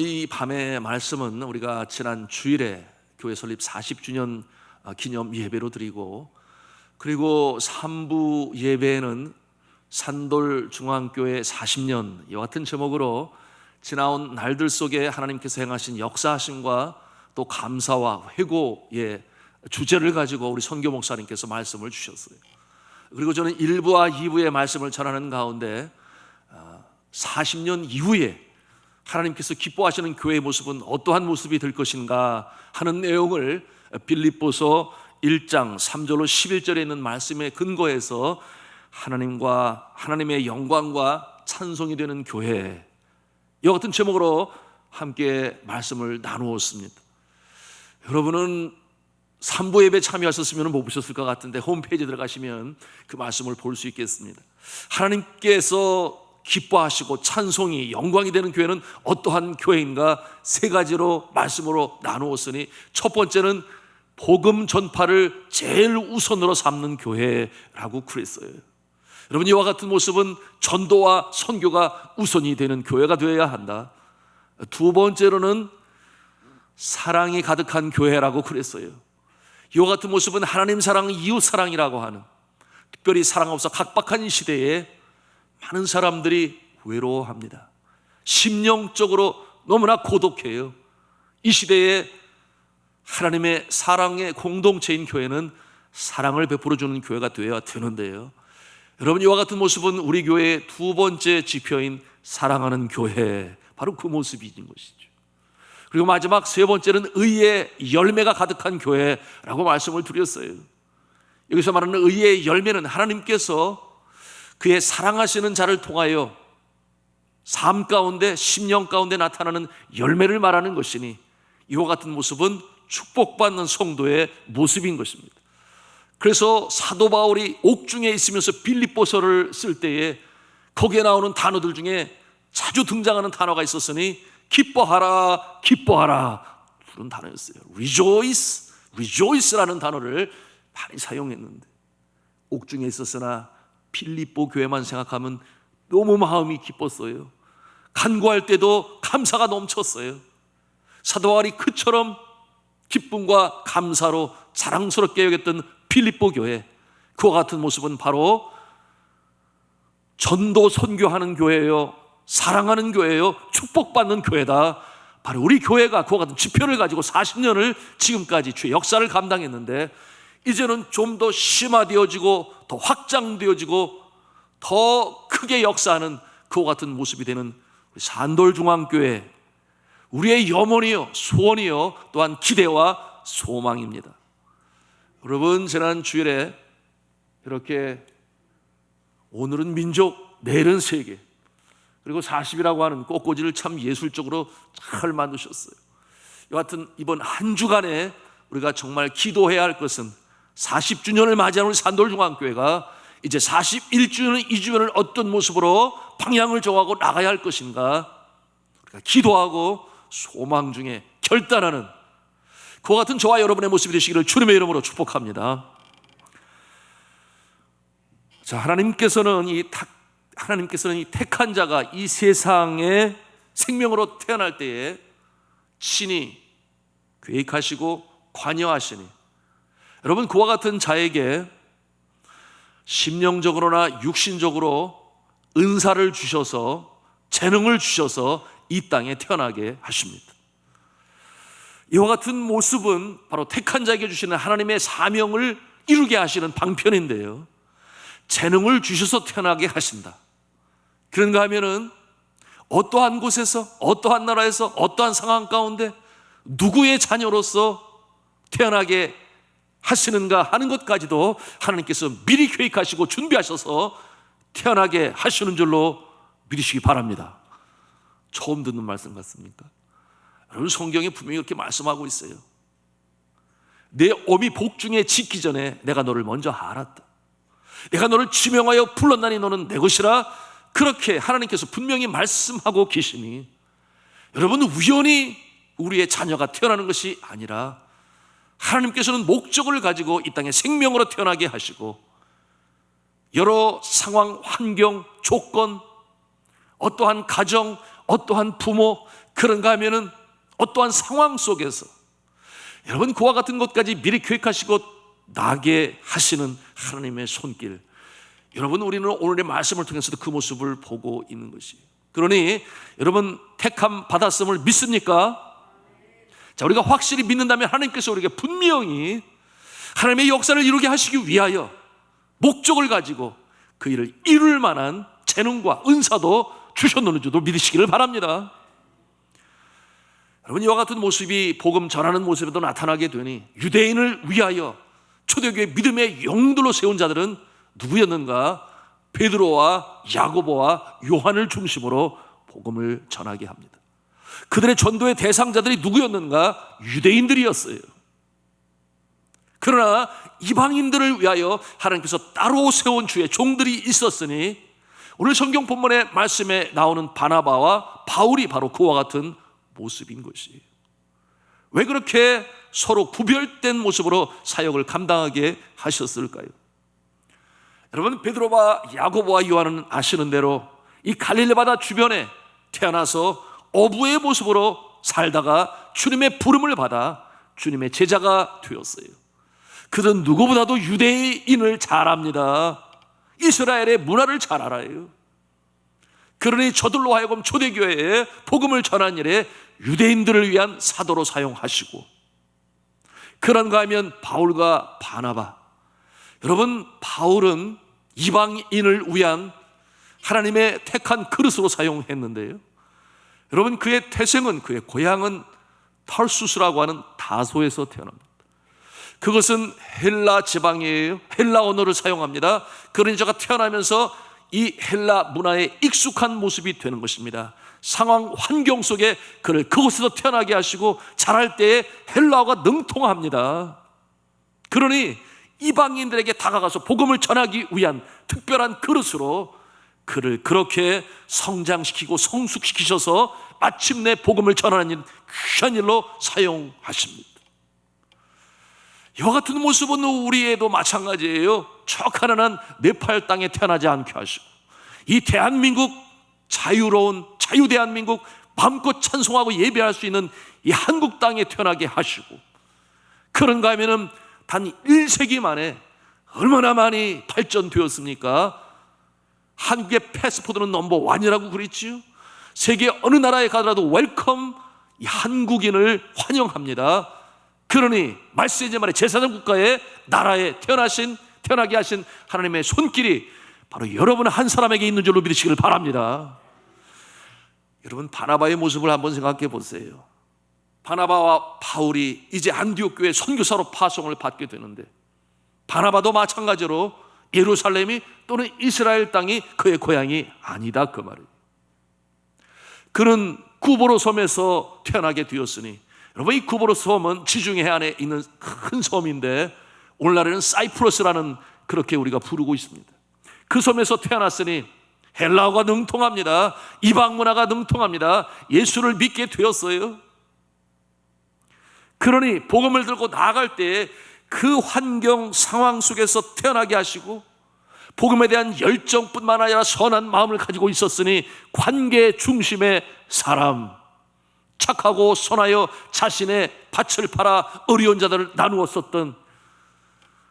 오늘 이 밤의 말씀은 우리가 지난 주일에 교회 설립 40주년 기념 예배로 드리고, 그리고 3부 예배에는 산돌 중앙교회 40년 이와 같은 제목으로 지나온 날들 속에 하나님께서 행하신 역사하심과 또 감사와 회고의 주제를 가지고 우리 선교 목사님께서 말씀을 주셨어요. 그리고 저는 1부와 2부의 말씀을 전하는 가운데 40년 이후에 하나님께서 기뻐하시는 교회의 모습은 어떠한 모습이 될 것인가 하는 내용을 빌립보서 1장 3절로 11절에 있는 말씀에 근거해서 하나님과 하나님의 영광과 찬송이 되는 교회, 이와 같은 제목으로 함께 말씀을 나누었습니다. 여러분은 3부 예배 참여하셨으면 못 보셨을 것 같은데 홈페이지에 들어가시면 그 말씀을 볼 수 있겠습니다. 하나님께서 기뻐하시고 찬송이 영광이 되는 교회는 어떠한 교회인가 세 가지로 말씀으로 나누었으니, 첫 번째는 복음 전파를 제일 우선으로 삼는 교회라고 그랬어요. 여러분, 이와 같은 모습은 전도와 선교가 우선이 되는 교회가 되어야 한다. 두 번째로는 사랑이 가득한 교회라고 그랬어요. 이와 같은 모습은 하나님 사랑, 이웃 사랑이라고 하는, 특별히 사랑 없어 각박한 시대에 많은 사람들이 외로워합니다. 심령적으로 너무나 고독해요. 이 시대에 하나님의 사랑의 공동체인 교회는 사랑을 베풀어주는 교회가 되어야 되는데요, 여러분, 이와 같은 모습은 우리 교회의 두 번째 지표인 사랑하는 교회, 바로 그 모습인 것이죠. 그리고 마지막 세 번째는 의의 열매가 가득한 교회라고 말씀을 드렸어요. 여기서 말하는 의의 열매는 하나님께서 그의 사랑하시는 자를 통하여 삶 가운데, 심령 가운데 나타나는 열매를 말하는 것이니, 이와 같은 모습은 축복받는 성도의 모습인 것입니다. 그래서 사도 바울이 옥중에 있으면서 빌립보서를 쓸 때에 거기에 나오는 단어들 중에 자주 등장하는 단어가 있었으니 기뻐하라, 기뻐하라, 그런 단어였어요. Rejoice, rejoice라는 단어를 많이 사용했는데, 옥중에 있었으나 빌립보 교회만 생각하면 너무 마음이 기뻤어요. 간구할 때도 감사가 넘쳤어요. 사도 바울이 그처럼 기쁨과 감사로 자랑스럽게 여겼던 빌립보 교회, 그와 같은 모습은 바로 전도 선교하는 교회예요, 사랑하는 교회예요, 축복받는 교회다. 바로 우리 교회가 그와 같은 지표를 가지고 40년을 지금까지 주의 역사를 감당했는데, 이제는 좀 더 심화되어지고 더 확장되어지고 더 크게 역사하는 그와 같은 모습이 되는 우리 산돌중앙교회, 우리의 염원이요, 소원이요, 또한 기대와 소망입니다. 여러분, 지난 주일에 이렇게 오늘은 민족, 내일은 세계, 그리고 40이라고 하는 꽃꽂이를 참 예술적으로 잘 만드셨어요. 여하튼 이번 한 주간에 우리가 정말 기도해야 할 것은 40주년을 맞이하는 우리 산돌중앙교회가 이제 41주년, 2주년을 어떤 모습으로 방향을 정하고 나가야 할 것인가, 우리가 기도하고 소망 중에 결단하는 그와 같은 저와 여러분의 모습이 되시기를 주님의 이름으로 축복합니다. 자, 하나님께서는 이 택한 자가 이 세상에 생명으로 태어날 때에 친히 계획하시고 관여하시니, 여러분, 그와 같은 자에게 심령적으로나 육신적으로 은사를 주셔서, 재능을 주셔서 이 땅에 태어나게 하십니다. 이와 같은 모습은 바로 택한 자에게 주시는 하나님의 사명을 이루게 하시는 방편인데요, 재능을 주셔서 태어나게 하신다. 그런가 하면은 어떠한 곳에서, 어떠한 나라에서, 어떠한 상황 가운데 누구의 자녀로서 태어나게 하시는가 하는 것까지도 하나님께서 미리 계획하시고 준비하셔서 태어나게 하시는 줄로 믿으시기 바랍니다. 처음 듣는 말씀 같습니까? 여러분, 성경에 분명히 이렇게 말씀하고 있어요. 내 어미 복중에 짓기 전에 내가 너를 먼저 알았다. 내가 너를 지명하여 불렀나니 너는 내 것이라. 그렇게 하나님께서 분명히 말씀하고 계시니, 여러분, 우연히 우리의 자녀가 태어나는 것이 아니라 하나님께서는 목적을 가지고 이 땅에 생명으로 태어나게 하시고, 여러 상황, 환경, 조건, 어떠한 가정, 어떠한 부모, 그런가 하면은 어떠한 상황 속에서 여러분 그와 같은 것까지 미리 계획하시고 나게 하시는 하나님의 손길, 여러분 우리는 오늘의 말씀을 통해서도 그 모습을 보고 있는 것이에요. 그러니 여러분 택함 받았음을 믿습니까? 자, 우리가 확실히 믿는다면 하나님께서 우리에게 분명히 하나님의 역사를 이루게 하시기 위하여 목적을 가지고 그 일을 이룰 만한 재능과 은사도 주셨는 줄도 믿으시기를 바랍니다. 여러분 이와 같은 모습이 복음 전하는 모습에도 나타나게 되니 유대인을 위하여 초대교회 믿음의 영들로 세운 자들은 누구였는가? 베드로와 야고보와 요한을 중심으로 복음을 전하게 합니다. 그들의 전도의 대상자들이 누구였는가? 유대인들이었어요. 그러나 이방인들을 위하여 하나님께서 따로 세운 주의 종들이 있었으니 오늘 성경 본문의 말씀에 나오는 바나바와 바울이 바로 그와 같은 모습인 것이에요. 왜 그렇게 서로 구별된 모습으로 사역을 감당하게 하셨을까요? 여러분 베드로와 야고보와 요한은 아시는 대로 이 갈릴리 바다 주변에 태어나서 어부의 모습으로 살다가 주님의 부름을 받아 주님의 제자가 되었어요. 그들은 누구보다도 유대인을 잘 압니다. 이스라엘의 문화를 잘 알아요. 그러니 저들로 하여금 초대교회에 복음을 전한 일에 유대인들을 위한 사도로 사용하시고, 그런가 하면 바울과 바나바, 여러분 바울은 이방인을 위한 하나님의 택한 그릇으로 사용했는데요, 여러분 그의 태생은, 그의 고향은 탈수스라고 하는 다소에서 태어납니다. 그것은 헬라 지방이에요. 헬라 언어를 사용합니다. 그러니 저가 태어나면서 이 헬라 문화에 익숙한 모습이 되는 것입니다. 상황 환경 속에 그를 그곳에서 태어나게 하시고 자랄 때에 헬라어가 능통합니다. 그러니 이방인들에게 다가가서 복음을 전하기 위한 특별한 그릇으로 그를 그렇게 성장시키고 성숙시키셔서 마침내 복음을 전하는 귀한 일로 사용하십니다. 이와 같은 모습은 우리에도 마찬가지예요. 저 가난한 네팔 땅에 태어나지 않게 하시고 이 대한민국, 자유로운 자유 대한민국, 마음껏 찬송하고 예배할 수 있는 이 한국 땅에 태어나게 하시고, 그런가 하면은 단 1세기 만에 얼마나 많이 발전되었습니까? 한국의 패스포드는 넘버1이라고 그랬지요. 세계 어느 나라에 가더라도 웰컴, 이 한국인을 환영합니다. 그러니 말세제 말에 제4장 국가의 나라에 태어나게 하신 하나님의 손길이 바로 여러분 한 사람에게 있는 줄로 믿으시기를 바랍니다. 여러분 바나바의 모습을 한번 생각해 보세요. 바나바와 바울이 이제 안디옥 교회 선교사로 파송을 받게 되는데, 바나바도 마찬가지로 예루살렘이 또는 이스라엘 땅이 그의 고향이 아니다 그 말이에요. 그는 구보로 섬에서 태어나게 되었으니, 여러분 이 구보로 섬은 지중해 해안에 있는 큰 섬인데 오늘날에는 사이프러스라는 그렇게 우리가 부르고 있습니다. 그 섬에서 태어났으니 헬라어가 능통합니다. 이방 문화가 능통합니다. 예수를 믿게 되었어요. 그러니 복음을 들고 나아갈 때 그 환경 상황 속에서 태어나게 하시고 복음에 대한 열정뿐만 아니라 선한 마음을 가지고 있었으니 관계 중심의 사람, 착하고 선하여 자신의 밭을 팔아 어려운 자들을 나누었었던,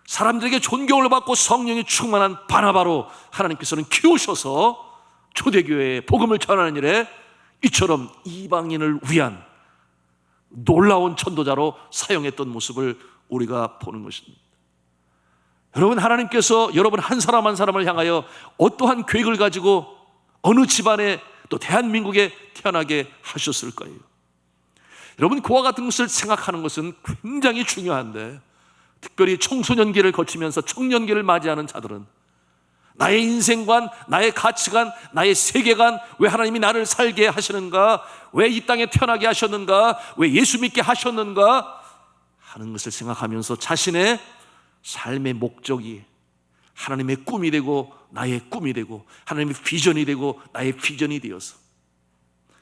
사람들에게 존경을 받고 성령이 충만한 바나바로 하나님께서는 키우셔서 초대교회에 복음을 전하는 일에 이처럼 이방인을 위한 놀라운 전도자로 사용했던 모습을 우리가 보는 것입니다. 여러분 하나님께서 여러분 한 사람 한 사람을 향하여 어떠한 계획을 가지고 어느 집안에 또 대한민국에 태어나게 하셨을까요? 여러분 그와 같은 것을 생각하는 것은 굉장히 중요한데, 특별히 청소년기를 거치면서 청년기를 맞이하는 자들은 나의 인생관, 나의 가치관, 나의 세계관, 왜 하나님이 나를 살게 하시는가, 왜 이 땅에 태어나게 하셨는가, 왜 예수 믿게 하셨는가 하는 것을 생각하면서 자신의 삶의 목적이 하나님의 꿈이 되고 나의 꿈이 되고 하나님의 비전이 되고 나의 비전이 되어서,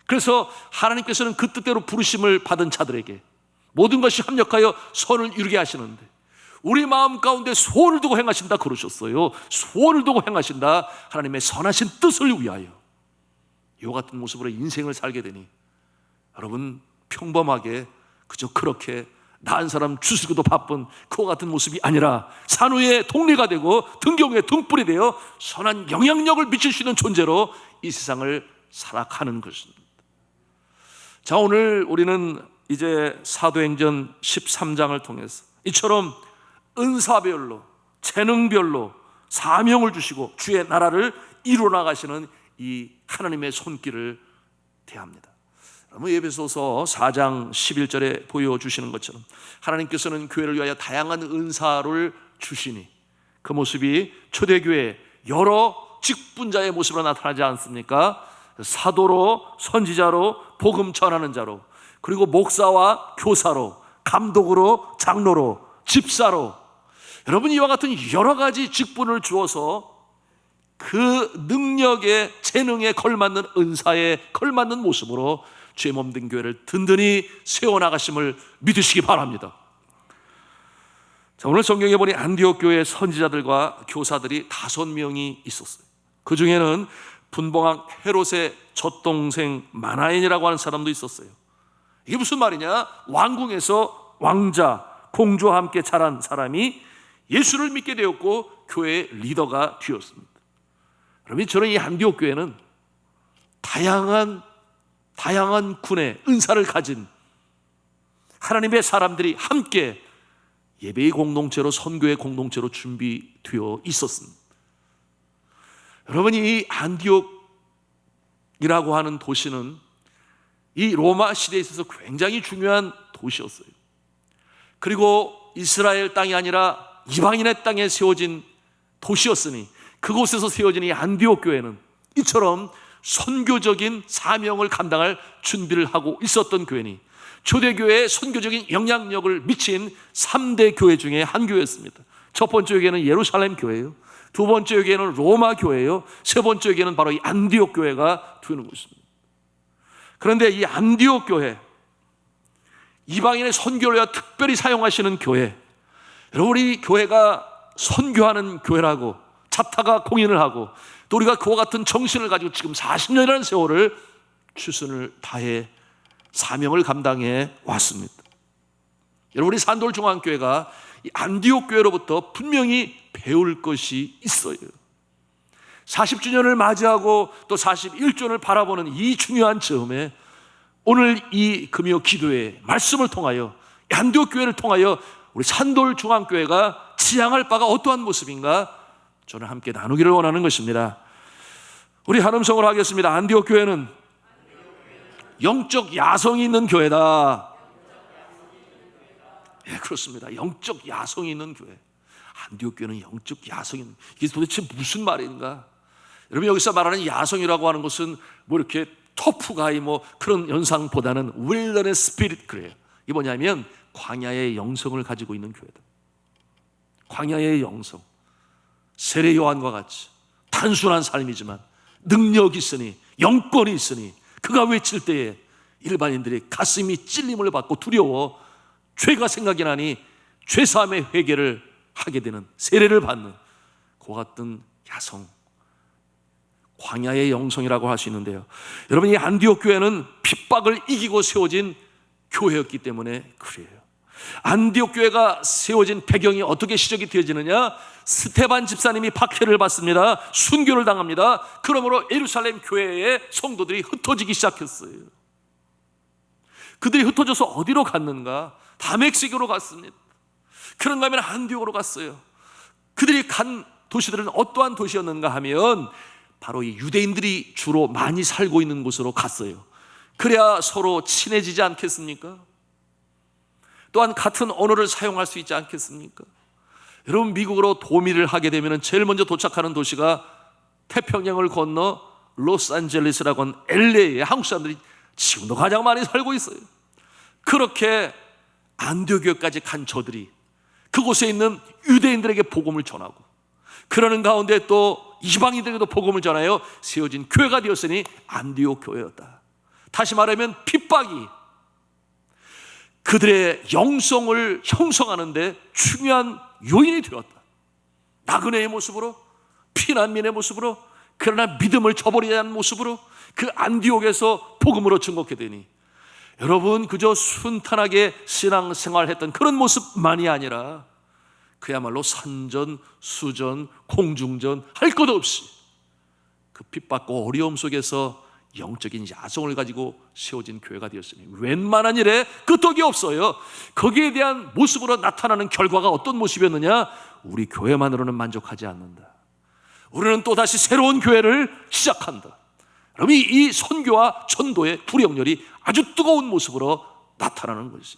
그래서 하나님께서는 그 뜻대로 부르심을 받은 자들에게 모든 것이 합력하여 선을 이루게 하시는데, 우리 마음 가운데 소원을 두고 행하신다 그러셨어요. 소원을 두고 행하신다. 하나님의 선하신 뜻을 위하여 이와 같은 모습으로 인생을 살게 되니 여러분, 평범하게 그저 그렇게 나은 사람 주스기도 바쁜 그와 같은 모습이 아니라 산후의 동리가 되고 등경의 등불이 되어 선한 영향력을 미칠 수 있는 존재로 이 세상을 살아가는 것입니다. 자, 오늘 우리는 이제 사도행전 13장을 통해서 이처럼 은사별로, 재능별로 사명을 주시고 주의 나라를 이루어 나가시는 이 하나님의 손길을 대합니다. 에베소서 4장 11절에 보여주시는 것처럼 하나님께서는 교회를 위하여 다양한 은사를 주시니 그 모습이 초대교회 여러 직분자의 모습으로 나타나지 않습니까? 사도로, 선지자로, 복음 전하는 자로, 그리고 목사와 교사로, 감독으로, 장로로, 집사로, 여러분, 이와 같은 여러 가지 직분을 주어서 그 능력에, 재능에 걸맞는 은사에 걸맞는 모습으로 주의 몸된 교회를 든든히 세워나가심을 믿으시기 바랍니다. 자, 오늘 성경에 보니 안디옥 교회의 선지자들과 교사들이 5명이 있었어요. 그 중에는 분봉왕 헤롯의 젖동생 마나엔이라고 하는 사람도 있었어요. 이게 무슨 말이냐? 왕궁에서 왕자, 공주와 함께 자란 사람이 예수를 믿게 되었고 교회의 리더가 되었습니다. 여러분, 저는 이 안디옥 교회는 다양한 군의 은사를 가진 하나님의 사람들이 함께 예배의 공동체로, 선교의 공동체로 준비되어 있었습니다. 여러분, 이 안디옥이라고 하는 도시는 이 로마 시대에 있어서 굉장히 중요한 도시였어요. 그리고 이스라엘 땅이 아니라 이방인의 땅에 세워진 도시였으니 그곳에서 세워진 이 안디옥 교회는 이처럼 선교적인 사명을 감당할 준비를 하고 있었던 교회니 초대교회에 선교적인 영향력을 미친 3대 교회 중에 한 교회였습니다. 첫 번째 교회는 예루살렘 교회예요. 두 번째 교회는 로마 교회예요. 세 번째 교회는 바로 이 안디옥 교회가 되는 것입니다. 그런데 이 안디옥 교회, 이방인의 선교를 위해 특별히 사용하시는 교회, 여러분, 우리 교회가 선교하는 교회라고 자타가 공인을 하고 또 우리가 그와 같은 정신을 가지고 지금 40년이라는 세월을 최선을 다해 사명을 감당해 왔습니다. 여러분, 우리 산돌중앙교회가 이 안디옥 교회로부터 분명히 배울 것이 있어요. 40주년을 맞이하고 또 41주년을 바라보는 이 중요한 즈음에 오늘 이 금요 기도회 말씀을 통하여 안디옥 교회를 통하여 우리 산돌중앙교회가 지향할 바가 어떠한 모습인가 저는 함께 나누기를 원하는 것입니다. 우리 한 음성으로 하겠습니다. 안디옥 교회는 영적 야성이 있는 교회다. 예, 그렇습니다. 영적 야성이 있는 교회. 안디옥 교회는 영적 야성이 있는, 이게 도대체 무슨 말인가? 여러분, 여기서 말하는 야성이라고 하는 것은 뭐 이렇게 터프가이 뭐 그런 연상보다는 윌더네스 스피릿, 그래요. 이게 뭐냐면 광야의 영성을 가지고 있는 교회다. 광야의 영성, 세례 요한과 같이 단순한 삶이지만 능력이 있으니, 영권이 있으니 그가 외칠 때에 일반인들이 가슴이 찔림을 받고 두려워 죄가 생각이 나니 죄사함의 회개를 하게 되는, 세례를 받는 그와 같은 야성, 광야의 영성이라고 할 수 있는데요. 여러분, 이 안디옥 교회는 핍박을 이기고 세워진 교회였기 때문에 그래요. 안디옥 교회가 세워진 배경이 어떻게 시작이 되어지느냐? 스테반 집사님이 박해를 받습니다. 순교를 당합니다. 그러므로 예루살렘 교회의 성도들이 흩어지기 시작했어요. 그들이 흩어져서 어디로 갔는가? 다메섹으로 갔습니다. 그런가 하면 안디옥으로 갔어요. 그들이 간 도시들은 어떠한 도시였는가 하면 바로 이 유대인들이 주로 많이 살고 있는 곳으로 갔어요. 그래야 서로 친해지지 않겠습니까? 또한 같은 언어를 사용할 수 있지 않겠습니까? 여러분, 미국으로 도미를 하게 되면 제일 먼저 도착하는 도시가 태평양을 건너 로스앤젤레스라고 하는 LA에 한국 사람들이 지금도 가장 많이 살고 있어요. 그렇게 안디옥까지 간 저들이 그곳에 있는 유대인들에게 복음을 전하고, 그러는 가운데 또 이방인들에게도 복음을 전하여 세워진 교회가 되었으니 안디옥 교회였다. 다시 말하면 핍박이 그들의 영성을 형성하는 데 중요한 요인이 되었다. 나그네의 모습으로, 피난민의 모습으로, 그러나 믿음을 저버리지 않은 모습으로 그 안디옥에서 복음으로 증거하게 되니 여러분, 그저 순탄하게 신앙생활했던 그런 모습만이 아니라 그야말로 산전, 수전, 공중전 할 것 없이 그 핍박과 어려움 속에서 영적인 야성을 가지고 세워진 교회가 되었으니 웬만한 일에 끄떡이 없어요. 거기에 대한 모습으로 나타나는 결과가 어떤 모습이었느냐? 우리 교회만으로는 만족하지 않는다. 우리는 또다시 새로운 교회를 시작한다. 여러분, 이 선교와 전도의 불영렬이 아주 뜨거운 모습으로 나타나는 것이,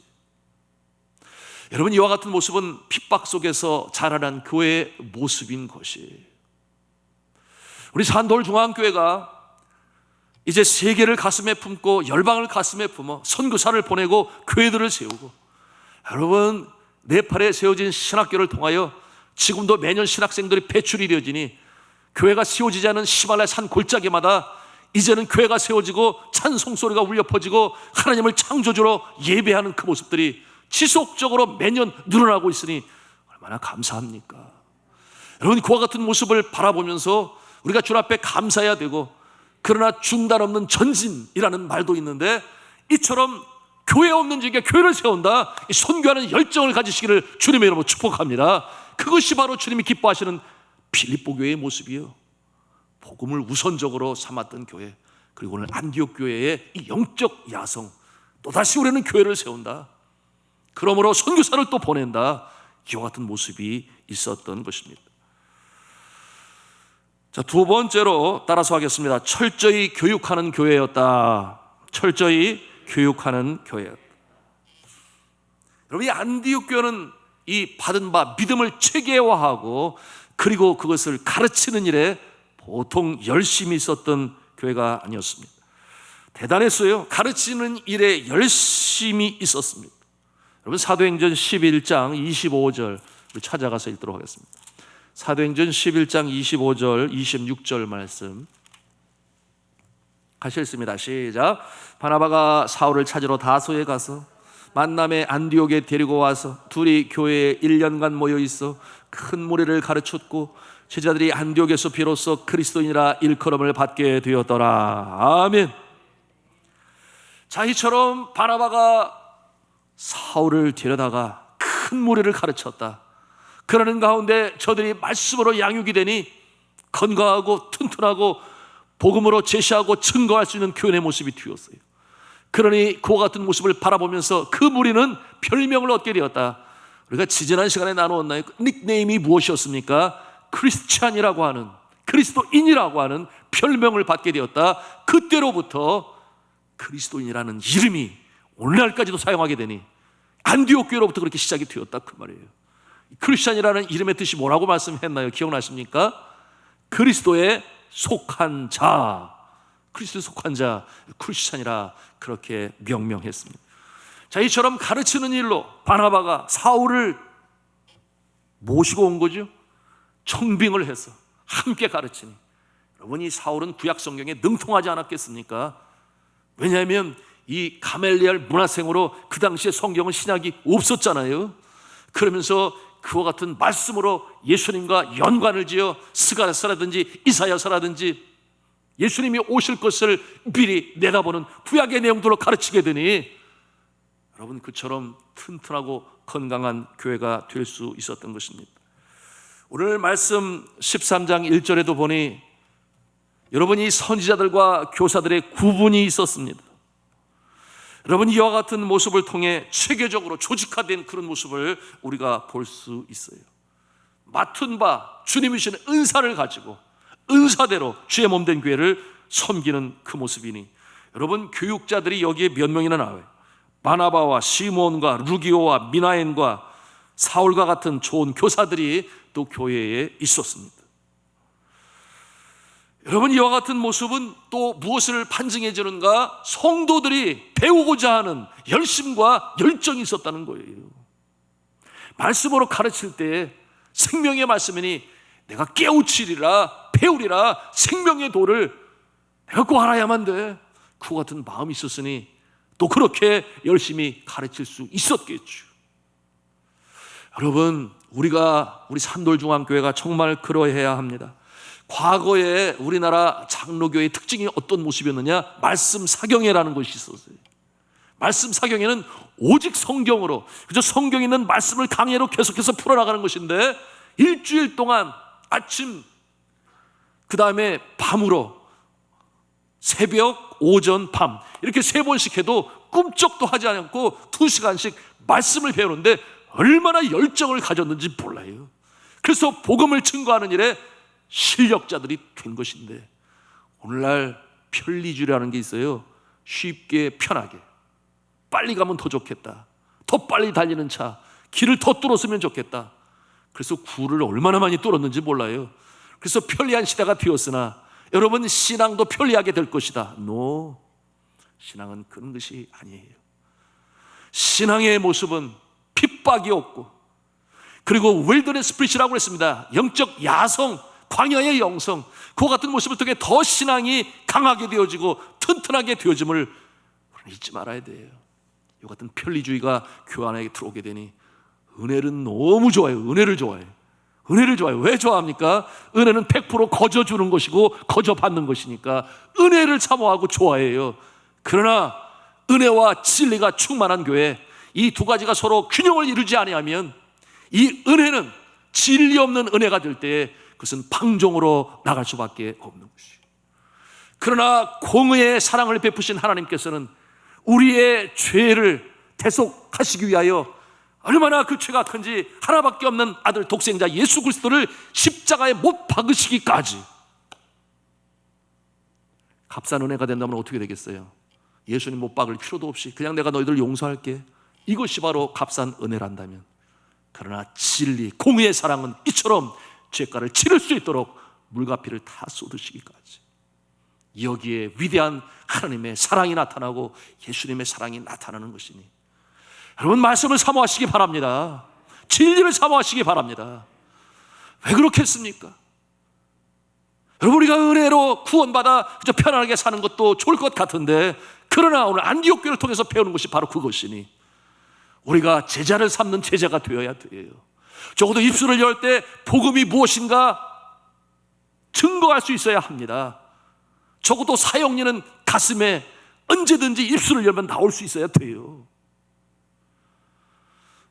여러분, 이와 같은 모습은 핍박 속에서 자라난 교회의 모습인 것이, 우리 산돌 중앙교회가 이제 세계를 가슴에 품고 열방을 가슴에 품어 선교사를 보내고 교회들을 세우고, 여러분, 네팔에 세워진 신학교를 통하여 지금도 매년 신학생들이 배출이 되어지니 교회가 세워지지 않은 히말라야 산 골짜기마다 이제는 교회가 세워지고 찬송 소리가 울려 퍼지고 하나님을 창조주로 예배하는 그 모습들이 지속적으로 매년 늘어나고 있으니 얼마나 감사합니까? 여러분, 그와 같은 모습을 바라보면서 우리가 주 앞에 감사해야 되고, 그러나 중단 없는 전진이라는 말도 있는데, 이처럼 교회 없는 지역에 교회를 세운다, 이 선교하는 열정을 가지시기를 주님의 이름으로 축복합니다. 그것이 바로 주님이 기뻐하시는 빌립보 교회의 모습이요, 복음을 우선적으로 삼았던 교회, 그리고 오늘 안디옥 교회의 이 영적 야성, 또다시 우리는 교회를 세운다, 그러므로 선교사를 또 보낸다, 이와 같은 모습이 있었던 것입니다. 자, 두 번째로 따라서 하겠습니다. 철저히 교육하는 교회였다. 철저히 교육하는 교회였다. 여러분, 이 안디옥 교회는 이 받은 바 믿음을 체계화하고 그리고 그것을 가르치는 일에 보통 열심히 있었던 교회가 아니었습니다. 대단했어요. 가르치는 일에 열심히 있었습니다. 여러분, 사도행전 11장 25절 찾아가서 읽도록 하겠습니다. 사도행전 11장 25절 26절 말씀 같이 읽습니다. 시작. 바나바가 사울을 찾으러 다소에 가서 만남의 안디옥에 데리고 와서 둘이 교회에 1년간 모여 있어 큰 무리를 가르쳤고 제자들이 안디옥에서 비로소 그리스도인이라 일컬음을 받게 되었더라. 아멘. 자, 이처럼 바나바가 사울을 데려다가 큰 무리를 가르쳤다. 그러는 가운데 저들이 말씀으로 양육이 되니 건강하고 튼튼하고 복음으로 제시하고 증거할 수 있는 교인의 모습이 되었어요. 그러니 그와 같은 모습을 바라보면서 그 무리는 별명을 얻게 되었다. 우리가 지지난 시간에 나누었나요? 닉네임이 무엇이었습니까? 크리스찬이라고 하는, 그리스도인이라고 하는 별명을 받게 되었다. 그때로부터 그리스도인이라는 이름이 오늘날까지도 사용하게 되니 안디옥 교회로부터 그렇게 시작이 되었다, 그 말이에요. 크리스찬이라는 이름의 뜻이 뭐라고 말씀했나요? 기억나십니까? 그리스도에 속한 자, 그리스도에 속한 자, 크리스찬이라 그렇게 명명했습니다. 자, 이처럼 가르치는 일로 바나바가 사울을 모시고 온 거죠. 청빙을 해서 함께 가르치니, 여러분, 이 사울은 구약 성경에 능통하지 않았겠습니까? 왜냐하면 이 가멜리엘 문화생으로 그 당시에 성경은 신약이 없었잖아요. 그러면서 그와 같은 말씀으로 예수님과 연관을 지어 스가랴서라든지 이사야서라든지 예수님이 오실 것을 미리 내다보는 구약의 내용들로 가르치게 되니, 여러분, 그처럼 튼튼하고 건강한 교회가 될 수 있었던 것입니다. 오늘 말씀 13장 1절에도 보니 여러분, 이 선지자들과 교사들의 구분이 있었습니다. 여러분, 이와 같은 모습을 통해 체계적으로 조직화된 그런 모습을 우리가 볼 수 있어요. 맡은 바 주님이 주신 은사를 가지고 은사대로 주의 몸된 교회를 섬기는 그 모습이니, 여러분, 교육자들이 여기에 몇 명이나 나와요. 바나바와 시몬과 루기오와 미나엔과 사울과 같은 좋은 교사들이 또 교회에 있었습니다. 여러분, 이와 같은 모습은 또 무엇을 판증해 주는가? 성도들이 배우고자 하는 열심과 열정이 있었다는 거예요. 말씀으로 가르칠 때 생명의 말씀이니 내가 깨우치리라, 배우리라, 생명의 도를 내가 꼭 알아야만 돼, 그와 같은 마음이 있었으니 또 그렇게 열심히 가르칠 수 있었겠죠. 여러분, 우리 산돌중앙교회가 정말 그러해야 합니다. 과거에 우리나라 장로교회의 특징이 어떤 모습이었느냐? 말씀 사경회라는 것이 있었어요. 말씀 사경에는 오직 성경으로, 그저 성경에 있는 말씀을 강해로 계속해서 풀어나가는 것인데, 일주일 동안 아침, 그 다음에 밤으로 새벽, 오전, 밤 이렇게 3번씩 해도 꿈쩍도 하지 않고 2시간씩 말씀을 배우는데 얼마나 열정을 가졌는지 몰라요. 그래서 복음을 증거하는 일에 실력자들이 된 것인데, 오늘날 편리주의라는 게 있어요. 쉽게 편하게 빨리 가면 더 좋겠다, 더 빨리 달리는 차, 길을 더 뚫었으면 좋겠다. 그래서 굴을 얼마나 많이 뚫었는지 몰라요. 그래서 편리한 시대가 되었으나 여러분, 신앙도 편리하게 될 것이다. 노, 신앙은 그런 것이 아니에요. 신앙의 모습은 핍박이 없고, 그리고 윌더네스 스피릿이라고 했습니다. 영적 야성, 광야의 영성, 그와 같은 모습을 통해 더 신앙이 강하게 되어지고 튼튼하게 되어짐을 잊지 말아야 돼요. 이 같은 편리주의가 교회 안에 들어오게 되니 은혜는 너무 좋아요. 은혜를 좋아해요. 은혜를 좋아해요. 왜 좋아합니까? 은혜는 100% 거저 주는 것이고 거저 받는 것이니까 은혜를 사모하고 좋아해요. 그러나 은혜와 진리가 충만한 교회, 이 두 가지가 서로 균형을 이루지 아니하면 이 은혜는 진리 없는 은혜가 될 때에 그것은 방종으로 나갈 수밖에 없는 것이에요. 그러나 공의의 사랑을 베푸신 하나님께서는 우리의 죄를 대속하시기 위하여 얼마나 그 죄가 큰지 하나밖에 없는 아들 독생자 예수 그리스도를 십자가에 못 박으시기까지, 값싼 은혜가 된다면 어떻게 되겠어요? 예수님 못 박을 필요도 없이 그냥 내가 너희들 용서할게, 이것이 바로 값싼 은혜란다면, 그러나 진리, 공의의 사랑은 이처럼 죄가를 치를 수 있도록 물가피를 다 쏟으시기까지, 여기에 위대한 하나님의 사랑이 나타나고 예수님의 사랑이 나타나는 것이니 여러분, 말씀을 사모하시기 바랍니다. 진리를 사모하시기 바랍니다. 왜 그렇겠습니까? 여러분, 우리가 은혜로 구원받아 그저 편안하게 사는 것도 좋을 것 같은데, 그러나 오늘 안디옥 교회를 통해서 배우는 것이 바로 그것이니 우리가 제자를 삼는 제자가 되어야 돼요. 적어도 입술을 열 때 복음이 무엇인가 증거할 수 있어야 합니다. 적어도 사형리는 가슴에 언제든지 입술을 열면 나올 수 있어야 돼요.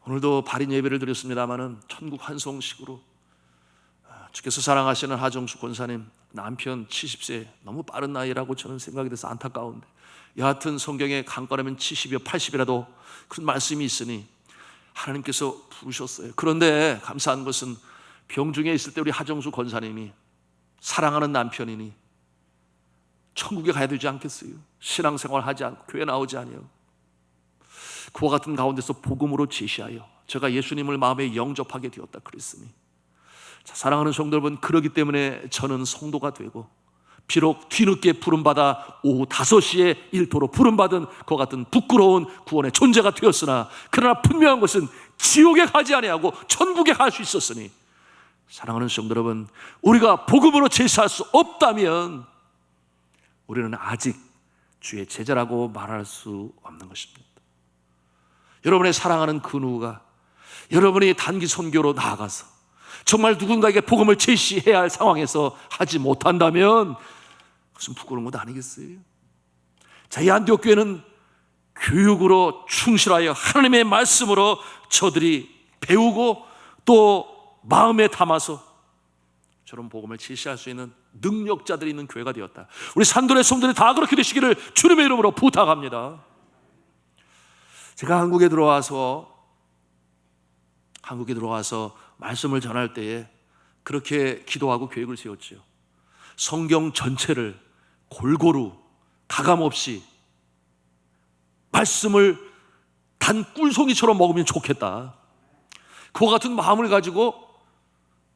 오늘도 발인 예배를 드렸습니다마는 천국 환송식으로 주께서 사랑하시는 하정수 권사님 남편 70세, 너무 빠른 나이라고 저는 생각이 돼서 안타까운데, 여하튼 성경에 강건하면 70이요 80이라도 그런 말씀이 있으니 하나님께서 부르셨어요. 그런데 감사한 것은 병중에 있을 때 우리 하정수 권사님이 사랑하는 남편이니 천국에 가야 되지 않겠어요? 신앙생활 하지 않고 교회 나오지 아니요. 그와 같은 가운데서 복음으로 제시하여 제가 예수님을 마음에 영접하게 되었다 그랬으니, 자, 사랑하는 성도 여러분, 그러기 때문에 저는 성도가 되고, 비록 뒤늦게 부름받아 오후 5시에 일터로 부름받은 그와 같은 부끄러운 구원의 존재가 되었으나, 그러나 분명한 것은 지옥에 가지 아니하고 천국에 갈 수 있었으니, 사랑하는 성도 여러분, 우리가 복음으로 제시할 수 없다면 우리는 아직 주의 제자라고 말할 수 없는 것입니다. 여러분의 사랑하는 그 누가 여러분이 단기 선교로 나아가서 정말 누군가에게 복음을 제시해야 할 상황에서 하지 못한다면 그것은 부끄러운 것 아니겠어요? 자, 이 안디옥 교회는 교육으로 충실하여 하나님의 말씀으로 저들이 배우고 또 마음에 담아서 저런 복음을 제시할 수 있는 능력자들이 있는 교회가 되었다. 우리 산돌의 성도들이 다 그렇게 되시기를 주님의 이름으로 부탁합니다. 제가 한국에 들어와서 말씀을 전할 때에 그렇게 기도하고 계획을 세웠지요. 성경 전체를 골고루 가감없이 말씀을 단 꿀송이처럼 먹으면 좋겠다. 그와 같은 마음을 가지고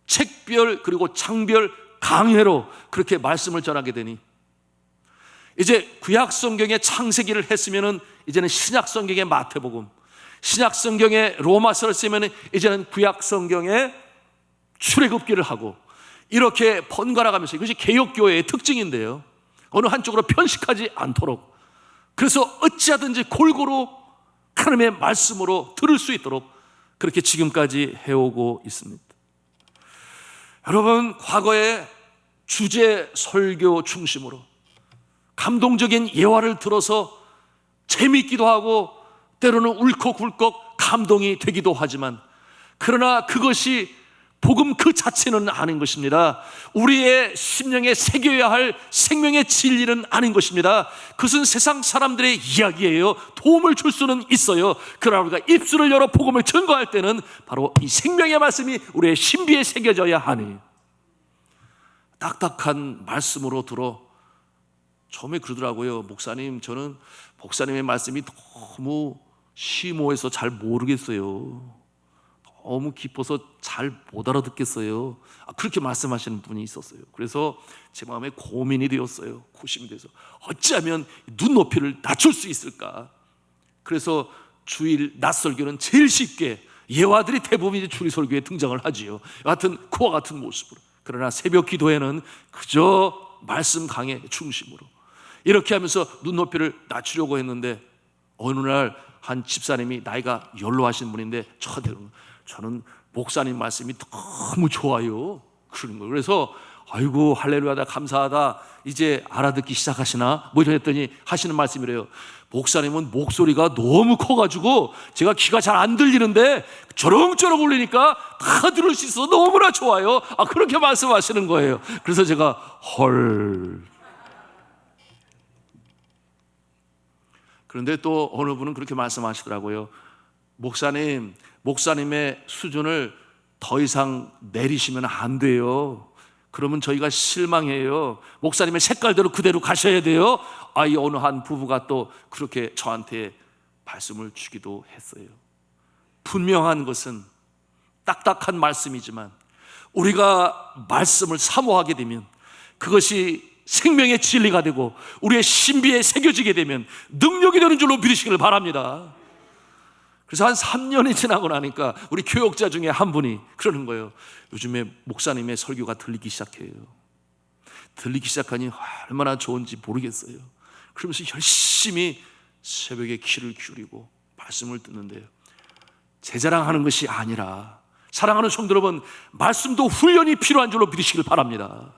책별 그리고 장별 강해로 그렇게 말씀을 전하게 되니, 이제 구약 성경의 창세기를 했으면은 이제는 신약 성경의 마태복음, 신약 성경의 로마서를 쓰면은 이제는 구약 성경의 출애굽기를 하고, 이렇게 번갈아 가면서, 이것이 개혁교회의 특징인데요, 어느 한쪽으로 편식하지 않도록, 그래서 어찌하든지 골고루 하나님의 말씀으로 들을 수 있도록 그렇게 지금까지 해오고 있습니다. 여러분, 과거에 주제 설교 중심으로 감동적인 예화를 들어서 재미있기도 하고 때로는 울컥울컥 감동이 되기도 하지만, 그러나 그것이 복음 그 자체는 아닌 것입니다. 우리의 심령에 새겨야 할 생명의 진리는 아닌 것입니다. 그것은 세상 사람들의 이야기예요. 도움을 줄 수는 있어요. 그러나 우리가 입술을 열어 복음을 증거할 때는 바로 이 생명의 말씀이 우리의 신비에 새겨져야 하니, 딱딱한 말씀으로 들어 처음에 그러더라고요. 목사님, 저는 목사님의 말씀이 너무 심오해서 잘 모르겠어요. 너무 깊어서 잘 못 알아듣겠어요. 그렇게 말씀하시는 분이 있었어요. 그래서 제 마음에 고민이 되었어요. 고심이 돼서 어찌하면 눈높이를 낮출 수 있을까. 그래서 주일 낮 설교는 제일 쉽게, 예화들이 대부분 이제 주일 설교에 등장을 하지요. 같은 그와 같은 모습으로. 그러나 새벽 기도에는 그저 말씀 강의 중심으로 이렇게 하면서 눈높이를 낮추려고 했는데, 어느 날 한 집사님이 나이가 연로하신 분인데 저는 목사님 말씀이 너무 좋아요, 그러는 거예요. 그래서 아이고 할렐루야다, 감사하다, 이제 알아듣기 시작하시나 뭐 이랬더니 하시는 말씀이래요. 목사님은 목소리가 너무 커가지고 제가 귀가 잘 안 들리는데 저렁저렁 울리니까 다 들을 수 있어서 너무나 좋아요. 그렇게 말씀하시는 거예요. 그래서 제가 헐. 그런데 또 어느 분은 그렇게 말씀하시더라고요. 목사님의 수준을 더 이상 내리시면 안 돼요. 그러면 저희가 실망해요. 목사님의 색깔대로 그대로 가셔야 돼요. 이 어느 한 부부가 또 그렇게 저한테 말씀을 주기도 했어요. 분명한 것은 딱딱한 말씀이지만 우리가 말씀을 사모하게 되면 그것이 생명의 진리가 되고 우리의 신비에 새겨지게 되면 능력이 되는 줄로 믿으시기를 바랍니다. 그래서 한 3년이 지나고 나니까 우리 교역자 중에 한 분이 그러는 거예요. 요즘에 목사님의 설교가 들리기 시작해요. 들리기 시작하니 얼마나 좋은지 모르겠어요. 그러면서 열심히 새벽에 귀를 기울이고 말씀을 듣는데요, 제 자랑하는 것이 아니라 사랑하는 성도 여러분, 말씀도 훈련이 필요한 줄로 믿으시길 바랍니다.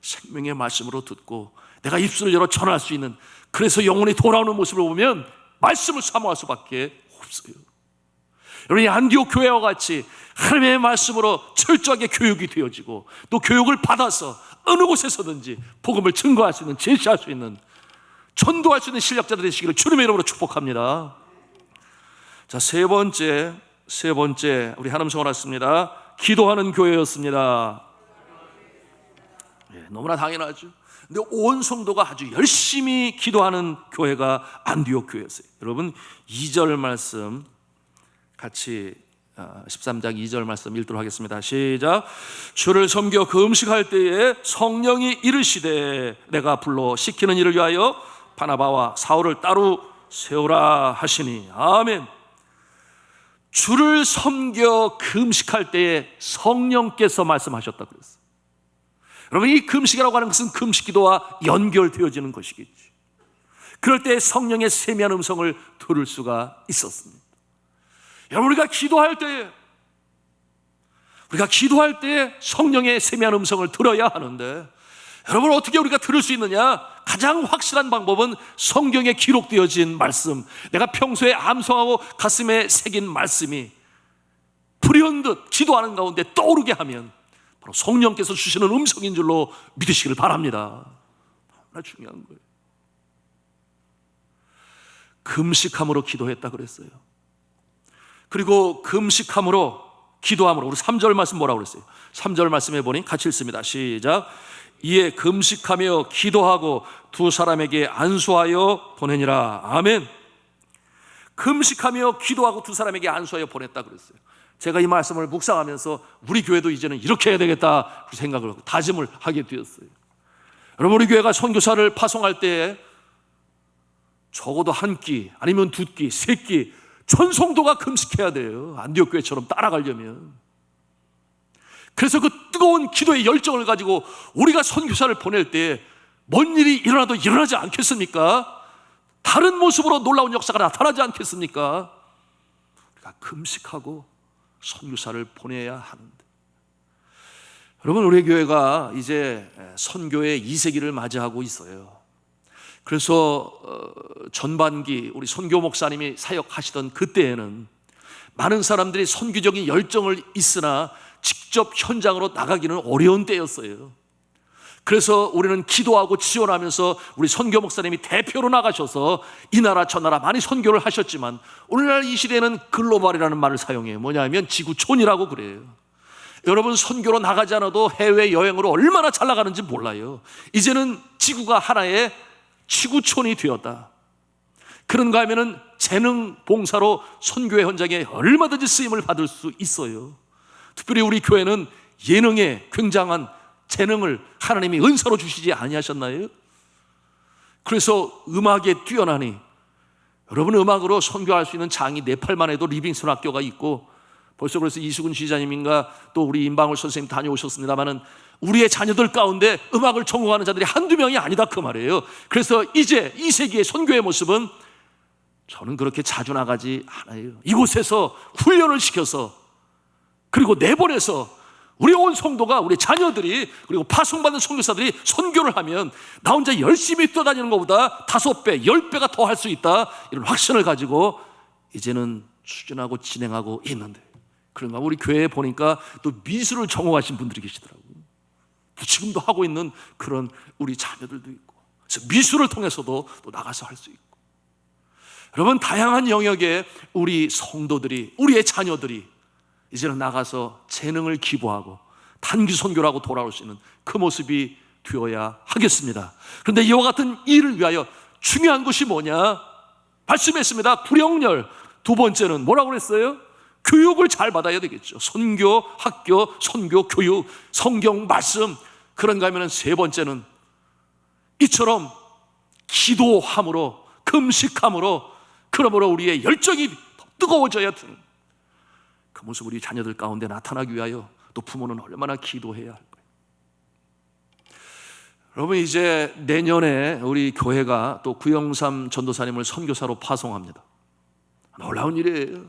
생명의 말씀으로 듣고 내가 입술을 열어 전할 수 있는, 그래서 영혼이 돌아오는 모습을 보면 말씀을 사모할 수밖에 없어요. 여러분이 안디옥 교회와 같이 하나님의 말씀으로 철저하게 교육이 되어지고 또 교육을 받아서 어느 곳에서든지 복음을 증거할 수 있는, 제시할 수 있는, 전도할 수 있는 신력자들 되시기를 주님의 이름으로 축복합니다. 자, 세 번째 우리 하나님 성원했습니다. 기도하는 교회였습니다. 너무나 당연하죠. 근데 온 성도가 아주 열심히 기도하는 교회가 안디옥 교회였어요. 여러분 2절 말씀 같이 13장 2절 말씀 읽도록 하겠습니다. 시작. 주를 섬겨 금식할 때에 성령이 이르시되 내가 불러 시키는 일을 위하여 바나바와 사울을 따로 세우라 하시니. 아멘. 주를 섬겨 금식할 때에 성령께서 말씀하셨다고 그랬어요. 여러분 이 금식이라고 하는 것은 금식기도와 연결되어지는 것이겠지. 그럴 때 성령의 세미한 음성을 들을 수가 있었습니다. 여러분 우리가 기도할 때에 성령의 세미한 음성을 들어야 하는데, 여러분 어떻게 우리가 들을 수 있느냐? 가장 확실한 방법은 성경에 기록되어진 말씀, 내가 평소에 암송하고 가슴에 새긴 말씀이 불현듯 기도하는 가운데 떠오르게 하면 바로 성령께서 주시는 음성인 줄로 믿으시길 바랍니다. 너무나 중요한 거예요. 금식함으로 기도했다 그랬어요. 그리고 금식함으로 기도함으로, 우리 3절 말씀 뭐라고 그랬어요? 3절 말씀해 보니 같이 읽습니다. 시작. 이에 금식하며 기도하고 두 사람에게 안수하여 보내니라. 아멘. 금식하며 기도하고 두 사람에게 안수하여 보냈다 그랬어요. 제가 이 말씀을 묵상하면서 우리 교회도 이제는 이렇게 해야 되겠다 생각을 하고 다짐을 하게 되었어요. 여러분 우리 교회가 선교사를 파송할 때 적어도 한 끼 아니면 두 끼, 세 끼 전성도가 금식해야 돼요. 안디옥 교회처럼 따라가려면. 그래서 그 뜨거운 기도의 열정을 가지고 우리가 선교사를 보낼 때 뭔 일이 일어나도 일어나지 않겠습니까? 다른 모습으로 놀라운 역사가 나타나지 않겠습니까? 우리가 금식하고 선교사를 보내야 하는데, 여러분 우리 교회가 이제 선교의 2세기를 맞이하고 있어요. 그래서 전반기 우리 선교 목사님이 사역하시던 그때에는 많은 사람들이 선교적인 열정을 있으나 직접 현장으로 나가기는 어려운 때였어요. 그래서 우리는 기도하고 지원하면서 우리 선교 목사님이 대표로 나가셔서 이 나라 저 나라 많이 선교를 하셨지만, 오늘날 이 시대에는 글로벌이라는 말을 사용해요. 뭐냐면 지구촌이라고 그래요. 여러분, 선교로 나가지 않아도 해외여행으로 얼마나 잘 나가는지 몰라요. 이제는 지구가 하나의 지구촌이 되었다. 그런가 하면은 재능 봉사로 선교의 현장에 얼마든지 쓰임을 받을 수 있어요. 특별히 우리 교회는 예능에 굉장한 재능을 하나님이 은사로 주시지 아니하셨나요? 그래서 음악에 뛰어나니, 여러분, 음악으로 선교할 수 있는 장이 네팔만 해도 리빙스턴 학교가 있고, 벌써 그래서 이수근 지사님인가 또 우리 임방울 선생님 다녀오셨습니다마는 우리의 자녀들 가운데 음악을 전공하는 자들이 한두 명이 아니다 그 말이에요. 그래서 이제 이 세기의 선교의 모습은 저는 그렇게 자주 나가지 않아요. 이곳에서 훈련을 시켜서, 그리고 내보내서 우리 온 성도가, 우리 자녀들이, 그리고 파송받는 선교사들이 선교를 하면 나 혼자 열심히 뛰어다니는 것보다 5배, 10배가 더 할 수 있다, 이런 확신을 가지고 이제는 추진하고 진행하고 있는데, 그런가 우리 교회에 보니까 또 미술을 전공하신 분들이 계시더라고요. 지금도 하고 있는 그런 우리 자녀들도 있고, 그래서 미술을 통해서도 또 나가서 할 수 있고, 여러분, 다양한 영역에 우리 성도들이, 우리의 자녀들이 이제는 나가서 재능을 기부하고 단기 선교를 하고 돌아올 수 있는 그 모습이 되어야 하겠습니다. 그런데 이와 같은 일을 위하여 중요한 것이 뭐냐? 말씀했습니다. 불영렬. 두 번째는 뭐라고 그랬어요? 교육을 잘 받아야 되겠죠. 선교 학교, 선교 교육, 성경 말씀. 그런가 하면 세 번째는 이처럼 기도함으로, 금식함으로, 그러므로 우리의 열정이 더 뜨거워져야 되는 그 모습, 우리 자녀들 가운데 나타나기 위하여 또 부모는 얼마나 기도해야 할 거예요. 여러분, 이제 내년에 우리 교회가 또 구영삼 전도사님을 선교사로 파송합니다. 놀라운 일이에요.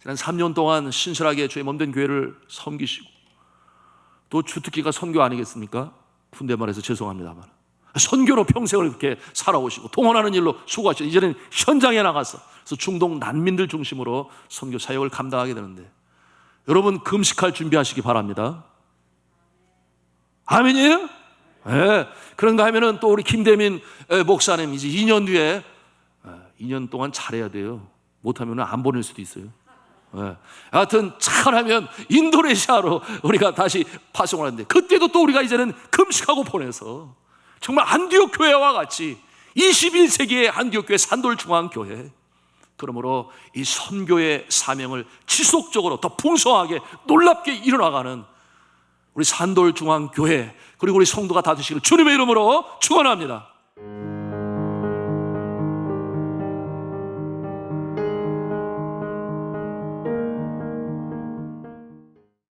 지난 3년 동안 신실하게 주의 몸된 교회를 섬기시고, 또 주특기가 선교 아니겠습니까? 군대 말해서 죄송합니다만 선교로 평생을 그렇게 살아오시고 동원하는 일로 수고하시고, 이제는 현장에 나가서 그래서 중동 난민들 중심으로 선교 사역을 감당하게 되는데, 여러분, 금식할 준비하시기 바랍니다. 아멘이에요? 네. 그런가 하면은 또 우리 김대민 목사님 이제 2년 뒤에 2년 동안 잘해야 돼요. 못하면 안 보낼 수도 있어요. 네. 하여튼 잘하면 인도네시아로 우리가 다시 파송을 하는데, 그때도 또 우리가 이제는 금식하고 보내서 정말 안디옥 교회와 같이 21세기의 안디옥 교회, 산돌중앙교회, 그러므로 이 선교의 사명을 지속적으로 더 풍성하게 놀랍게 이뤄나가는 우리 산돌중앙교회, 그리고 우리 성도가 다 되시길 주님의 이름으로 축원합니다.